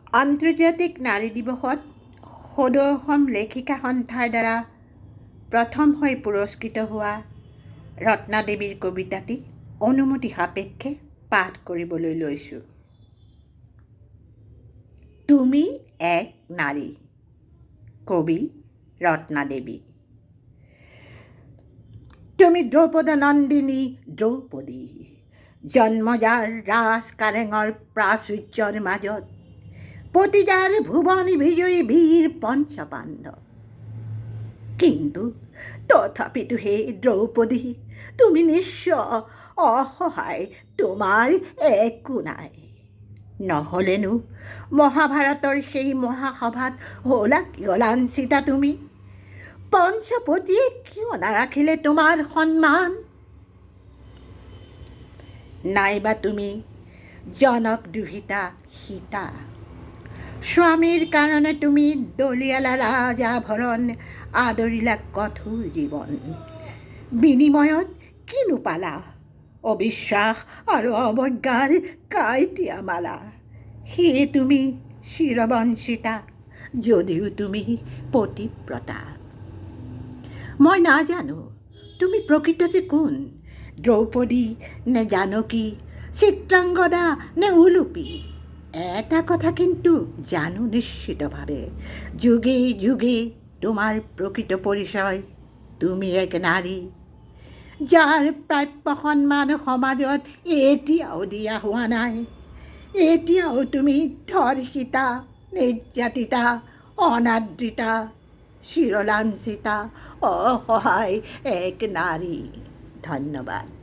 আন্তৰ্জাতিক নাৰী দিৱসত সদৌ অসম লেখিকা সন্থাৰ দ্বাৰা প্ৰথম হৈ পুৰস্কৃত হোৱা ৰত্না দেৱীৰ কবিতাটি অনুমতি সাপেক্ষে পাঠ কৰিবলৈ লৈছোঁ। তুমি এক নাৰী। কবি ৰত্না দেৱী। তুমি দ্ৰৌপদনন্দিনী দ্ৰৌপদী, জন্মযাৰ ৰাজ কাৰেঙৰ প্ৰাচুৰ্যৰ মাজত, পতিযাৰ ভুৱনী বিজয়ী বীৰ পঞ্চপাণ্ডৱ। কিন্তু তথাপিতো হে দ্ৰৌপদী, তুমি নিঃস্ব অসহায়, তোমাৰ একো নাই। নহ'লেনো মহাভাৰতৰ সেই মহাসভাত হ'লা কিয় লাঞ্চিতা তুমি? পঞ্চপতিয়ে কিয় নাৰাখিলে তোমাৰ সন্মান? নাইবা তুমি জনক দুহিতা সীতা, স্বামীৰ কাৰণে তুমি দলিয়ালা ৰাজাভৰণ, আদৰিলা কঠোৰ জীৱন, বিনিময়ত কিনো পালা? অবিশ্বাস আৰু অৱজ্ঞাৰ কাঁইটীয়া মালা। সেয়ে তুমি চিৰবঞ্চিতা, যদিও তুমি পতিব্ৰতা। মই নাজানো তুমি প্ৰকৃততে কোন, দ্ৰৌপদী নে জানকী, চিত্ৰাংগদা নে উলুপী। এটা কথা কিন্তু জানো নিশ্চিতভাৱে, যুগে যুগে তোমাৰ প্ৰকৃত পৰিচয়, তুমি এক নাৰী, যাৰ প্ৰাপ্য সন্মান সমাজত এতিয়াও দিয়া হোৱা নাই। এতিয়াও তুমি ধৰ্ষিতা, নিৰ্যাতিতা, অনাদৃতা, চিৰলাঞ্চিতা, অসহায় এক নাৰী। ধন্যবাদ।